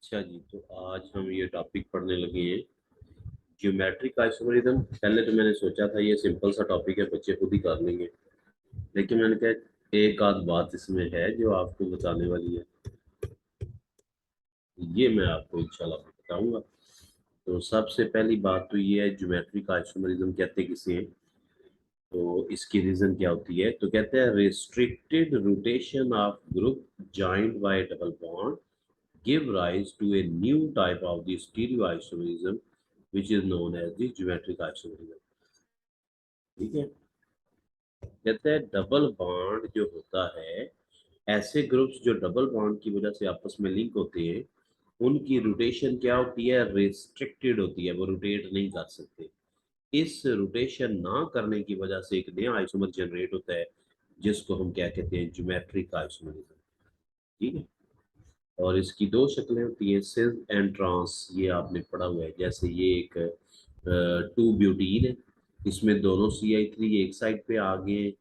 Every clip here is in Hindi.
अच्छा जी, तो आज हम ये टॉपिक पढ़ने लगे हैं ज्योमेट्रिक आइसोमेरिज्म। पहले तो मैंने सोचा था ये सिंपल सा टॉपिक है, बच्चे खुद ही कर लेंगे, लेकिन मैंने कहा एक आध बात इसमें है जो आपको बताने वाली है, ये मैं आपको इंशाल्लाह बताऊंगा। तो सबसे पहली बात तो ये है, ज्योमेट्रिक आइसोमेरिज्म कहते किसे हैं? तो इसकी रीजन क्या होती है? तो कहते हैं restricted rotation of group joined by double bond give rise to a new type of the stereoisomerism which is known as the geometric isomerism। ठीक है, कहते हैं डबल बॉन्ड जो होता है, ऐसे ग्रुप्स जो डबल बॉन्ड की वजह से आपस में लिंक होते हैं, उनकी रोटेशन क्या होती है? रिस्ट्रिक्टेड होती है, वो रोटेट नहीं कर सकते। इस रोटेशन ना करने की वजह से एक नया आइसोमर जनरेट होता है, जिसको हम क्या कहते हैं? Geometric isomerism. ठीक है, और इसकी दो शक्लें होती हैं, सिस एंड ट्रांस। ये आपने पढ़ा हुआ है। जैसे ये एक टू ब्यूटीन है, इसमें दोनों CI3 एक साइड पे आ गए हैं,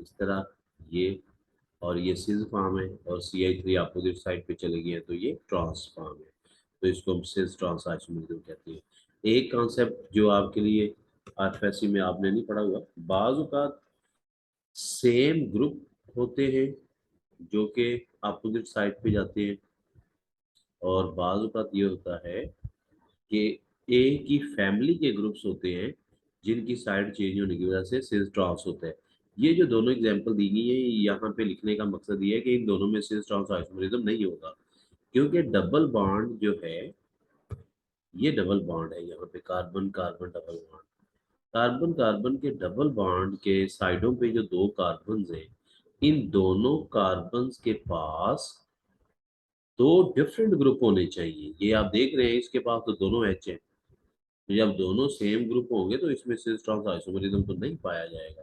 इस तरह ये, और ये सिस फॉर्म है, और CI3 अपोजिट साइड पे चले गए हैं, तो ये ट्रांस फॉर्म है। तो इसको हम सिस ट्रांस आइसोमेरिज्म कहते हैं। एक कॉन्सेप्ट जो आपके लिए RFSC में आपने नहीं पढ़ा हुआ, बाजू का सेम ग्रुप होते हैं जो कि अपोजिट साइड पे जाते हैं, और बाजू का ये होता है कि एक ही फैमिली के ग्रुप्स होते हैं जिनकी साइड चेंज होने की वजह से सिस ट्रांस होता है। ये जो दोनों एग्जांपल दी गई है, यहाँ पे लिखने का मकसद ये है कि इन दोनों में सिस ट्रांस आइसोमेरिज्म नहीं होगा, क्योंकि डबल बॉन्ड जो है, ये डबल बॉन्ड है, यहाँ पे carbon carbon double bond. Carbon carbon के डबल बॉन्ड के साइडों पे जो दो कार्बन हैं, इन दोनों कार्बन के पास दो डिफरेंट ग्रुप होने चाहिए। ये आप देख रहे हैं, इसके पास तो दोनों एच है, तो जब दोनों सेम ग्रुप होंगे तो इसमें सिस ट्रांस आइसोमेरिज्म तो नहीं पाया जाएगा।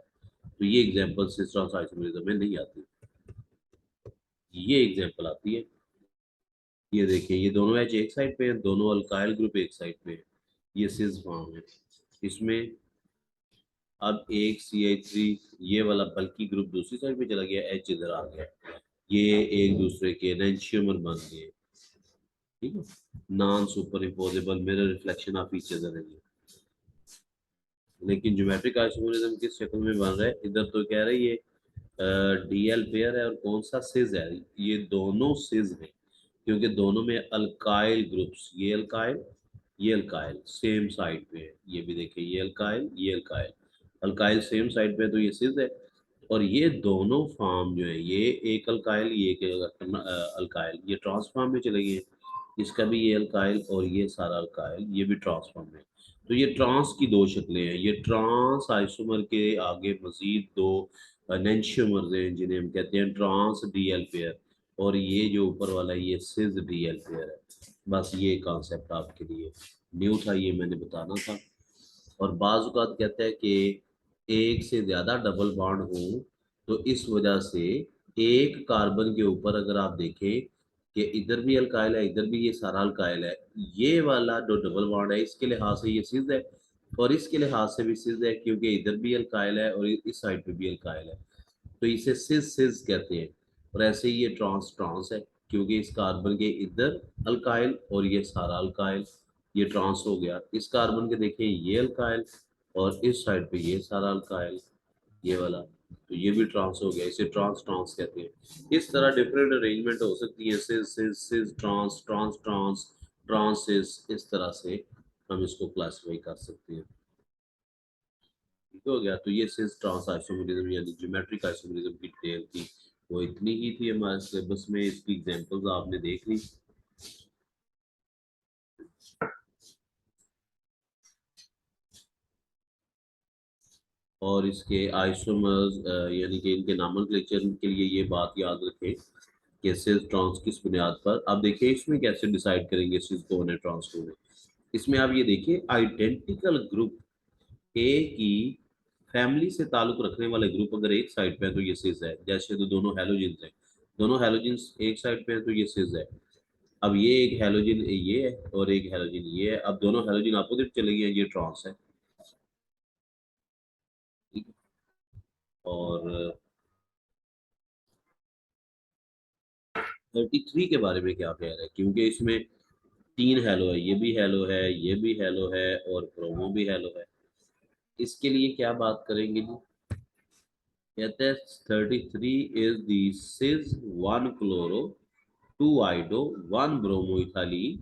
तो ये एग्जांपल सिस ट्रांस आइसोमेरिज्म में नहीं आती, ये एग्जांपल आती है। ये देखिए, ये दोनों एच एक साइड पे है, दोनों अल्काइल ग्रुप एक साइड पे है, ये सिस फॉर्म है। इसमें अब एक CH3 ये वाला बल्कि ग्रुप दूसरी साइड पे चला गया, एच इधर आ गया, ये एक दूसरे के एनेंटियोमर बन गए। ठीक है, non super imposable mirror reflection of each other है ये। लेकिन ज्योमेट्रिक आइसोमेरिज्म किस शक्ल में बन रहा है? इधर तो कह रही है DL पेयर है, और कौन सा सिज है? ये दोनों सिज है, क्योंकि दोनों में अल्काइल ग्रुप्स, ये अल्काइल सेम साइड पे है। ये भी देखिए, ये अल्काइल, अल्काइल सेम साइड पे है, तो ये सिज है। और ये दोनों फॉर्म जो है, ये एक अल्काइल, ये एक अल्काइल, ये ट्रांसफॉर्म में चले गए। इसका भी ये अल्काइल और ये सारा अल्काइल, ये भी ट्रांसफॉर्म है। तो ये ट्रांस की दो शक्लें हैं। ये ट्रांस आइसोमर के आगे मजीद दो एनेंटियोमर्स हैं, जिन्हें हम कहते हैं ट्रांस DL पेयर, और ये जो ऊपर वाला है, ये सिज DL पेयर है। बस ये कॉन्सेप्ट आपके लिए न्यू था, ये मैंने बताना था। और बाज़ औक़ात कहते हैं कि एक से ज़्यादा डबल बॉन्ड हो, तो इस वजह से एक कार्बन के ऊपर अगर आप देखें कि इधर भी अल्काइल है, इधर भी ये सारा अल्काइल है, ये वाला जो डबल बॉन्ड है, इसके लिहाज से ये सिज है, और इसके लिहाज से भी सिज है, क्योंकि इधर भी अल्काइल है और इस साइड पे भी अल्काइल है, तो इसे सिज सिज कहते हैं। और ऐसे ही ये ट्रांस ट्रांस है, क्योंकि इस कार्बन के इधर अल्काइल और ये सारा अल्काइल, ये ट्रांस हो गया। इस कार्बन के देखिए, ये अल्काइल, और इस साइड पे ये सारा अल्काइल, ये वाला, तो ये भी ट्रांस हो गया, इसे ट्रांस ट्रांस कहते हैं। इस तरह डिफरेंट अरेंजमेंट हो सकती है, सिज सिज सिज ट्रांस ट्रांस ट्रांस ट्रांस सिज, इस तरह से हम इसको क्लासिफाई कर सकते हैं। ठीक हो गया, तो ये सिर्फ ट्रांस आइसोमेरिज्म यानी ज्योमेट्रिक आइसोमेरिज्म की डिटेल थी, वो इतनी ही थी हमारे सिलेबस में। इसकी एग्जांपल्स आपने देख ली। और इसके आइसोमर्स यानी कि इनके नामनक्लेचर के लिए ये बात याद रखें कि सिस ट्रांस किस बुनियाद पर। अब देखिए इसमें कैसे डिसाइड करेंगे सिस कौन है ट्रांस कौन है। इसमें आप ये देखिए, आइडेंटिकल ग्रुप ए की फैमिली से ताल्लुक रखने वाले ग्रुप अगर एक साइड पे है तो ये सिस है। जैसे तो दोनों हेलोजेंस हैं, दोनों हेलोजेंस एक साइड पे है तो ये सिस है। अब ये एक हेलोजन ये है और एक हेलोजन ये है, अब दोनों हेलोजन अपोजिट चले गए, ये ट्रांस है। ठीक है? और 33 के बारे में क्या कह रहा है, क्योंकि इसमें तीन हेलो है, ये भी हेलो है, ये भी हेलो है और ब्रोमो भी हेलो है। इसके लिए क्या बात करेंगे जी? कहते हैं 33 इज दी सिज 1 क्लोरो 2 आइडो 1 ब्रोमो इथाली,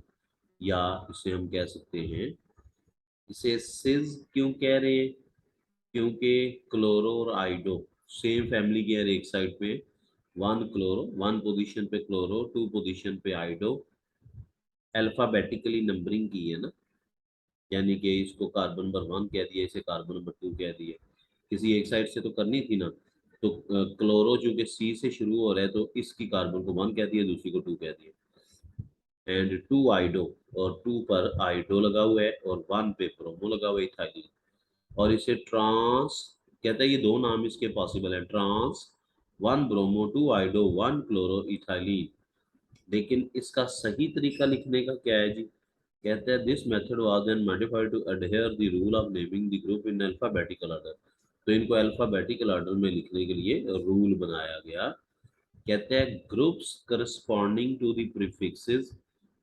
या इसे हम कह सकते हैं, इसे सिज क्यों कह रहे हैं? क्योंकि क्लोरो और आइडो सेम फैमिली के हैं एक साइड पे। 1 क्लोरो, 1 पोजीशन पे क्लोरो, 2 पोजीशन पे आइडो, अल्फाबेटिकली नंबरिंग की है ना, यानी कि इसको कार्बन नंबर 1 कह दिया, इसे कार्बन नंबर 2 कह दिया। किसी एक साइड से तो करनी थी ना। तो क्लोरो चूंकि सी से शुरू हो रहा है तो इसकी कार्बन को 1 कह दिया, दूसरी को 2 कह दिया। एंड 2 आइडो, और 2 पर आइडो लगा हुआ है और 1 पे ब्रोमो लगा हुआ है इथाइलिन। और इसे ट्रांस, कहता है ये दो नाम इसके पॉसिबल है, ट्रांस 1 ब्रोमो 2 आइडो 1 क्लोरो इथाइलिन। लेकिन इसका सही तरीका लिखने का क्या है जी? कहते हैं this method was then modified to adhere the rule of naming the group in alphabetical order. तो इनको अल्फाबेटिकल ऑर्डर में लिखने के लिए रूल बनाया गया। कहते हैं groups corresponding to the prefixes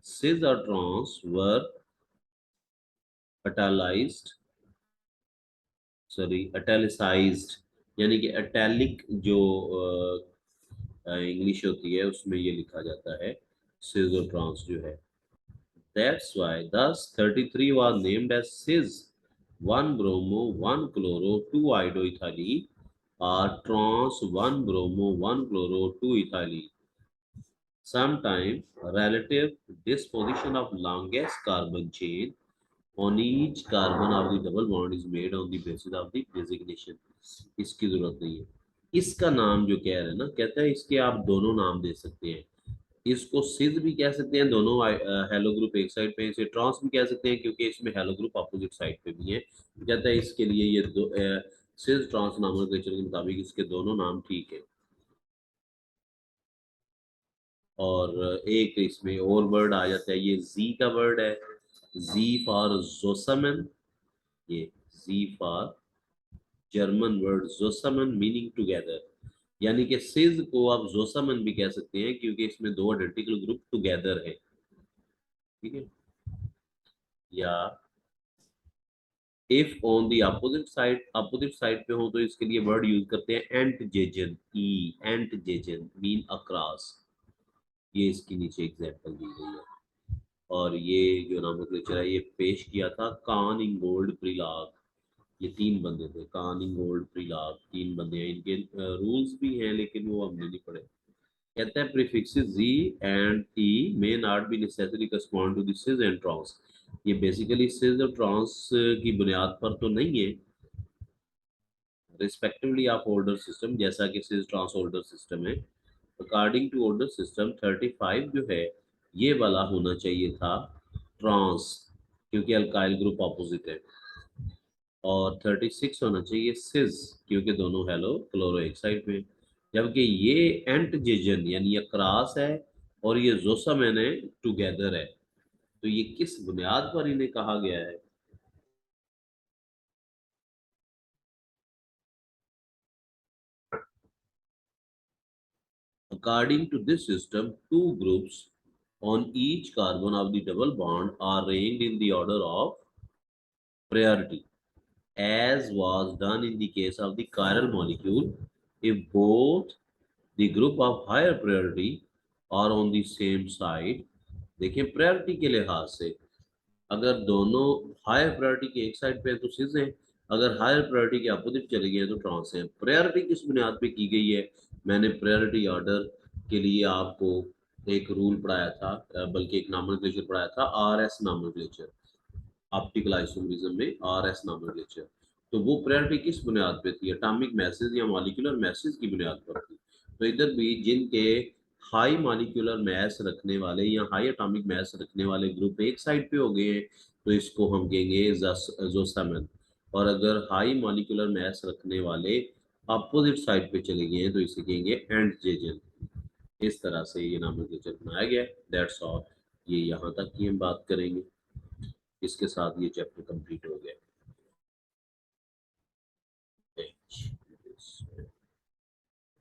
cis और ट्रांस वर अटैलाइज्ड, सॉरी अटैलिसाइज्ड, यानी कि अटैलिक जो इंग्लिश होती है उसमें ये लिखा जाता है सिस और ट्रांस जो है। That's why thus 33 was named as cis 1 bromo 1 chloro 2 iodoethylene, or trans 1 bromo 1 chloro 2 ethylene. Sometimes relative disposition of longest carbon chain on each carbon of the double bond is made on the basis of the designation. इसकी जरूरत नहीं है। इसका नाम जो कह रहे हैं ना, कहता है इसके आप दोनों नाम दे सकते हैं। इसको सिज भी कह सकते हैं, दोनों हेलो ग्रुप एक साइड पे, इसे ट्रांस भी कह सकते हैं क्योंकि इसमें हेलो ग्रुप अपोजिट साइड पे भी है। कहता है इसके लिए ये दो सिज ट्रांस नोमेनक्लेचर के मुताबिक इसके दोनों नाम ठीक है। और एक इसमें और वर्ड आ जाता है, ये जी का वर्ड है, जी फॉर जोसमन, ये जी फॉर जर्मन वर्ड जोसमन मीनिंग टुगेदर, यानी कि सिज को आप जोसमन भी कह सकते हैं क्योंकि इसमें दो आइडेंटिकल ग्रुप टुगेदर है। ठीक है। या if on the opposite side पे हो तो इसके लिए वर्ड यूज करते हैं एंटजेजन, ई एंटजेजन मीन अक्रॉस। ये इसकी नीचे एग्जांपल दी गई है। और ये जो नोमेनक्लेचर है ये पेश किया था कान इंगोल्ड प्रिलाग। ये तीन बंदे थे, कान इंगोल्ड प्रिलाग, तीन बंदे हैं। इनके रूल्स भी हैं लेकिन वो हमने नहीं पढ़े। कहता है prefixes G and E may not be necessary correspond to the cis and trans. ये बेसिकली सिज और ट्रांस की बुनियाद पर तो नहीं है, रिस्पेक्टिवली ऑफ ऑर्डर सिस्टम, जैसा कि सिज ट्रांस ऑर्डर सिस्टम है। अकॉर्डिंग टू ऑर्डर सिस्टम 35 जो है ये वाला होना चाहिए था ट्रांस, क्योंकि अल्काइल ग्रुप ऑपोजिट है। और 36 होना चाहिए सिज, क्योंकि दोनों हेलो क्लोरो एक साइड पे। जबकि ये एंटजेजन यानी ये क्रॉस है और ये जोसामैन है टुगेदर है। तो ये किस बुनियाद पर इन्हें कहा गया है? According to this system, two groups on each carbon of the double bond are ranked in the order of priority, as was done in the case of the chiral molecule. If both the group of higher priority are on the same side, देखिए प्रायोरिटी के लिहाज से अगर दोनों हायर प्रायोरिटी के एक साइड पे है तो सिज है, अगर हायर प्रायोरिटी के अपोजिट चले गए तो ट्रांस है। प्रायोरिटी किस बुनियाद पे की गई है? मैंने प्रायोरिटी ऑर्डर के लिए आपको एक रूल पढ़ाया था, बल्कि एक नोमेनक्लेचर पढ़ाया था, R S nomenclature, optical isomerism में आर एस नोमेनक्लेचर। तो वो प्रायोरिटी किस बुनियाद पे थी? एटॉमिक मैसेज या मॉलिक्यूलर मैसेज की बुनियाद पर थी। तो इधर भी जिनके हाई मॉलिक्यूलर मैस रखने वाले या हाई एटॉमिक मैस रखने वाले ग्रुप एक साइड पे हो गए हैं तो इसको हम कहेंगे जोसामन। और अगर हाई मॉलिक्यूलर मैस रखने वाले अपोजिट साइड पे चले गए हैं तो इसे कहेंगे एंटजेजन। इस तरह से ये नोमेनक्लेचर बनाया गया है। That's all. ये यहाँ तक की हम बात करेंगे। इसके साथ ये चैप्टर कंप्लीट हो गया।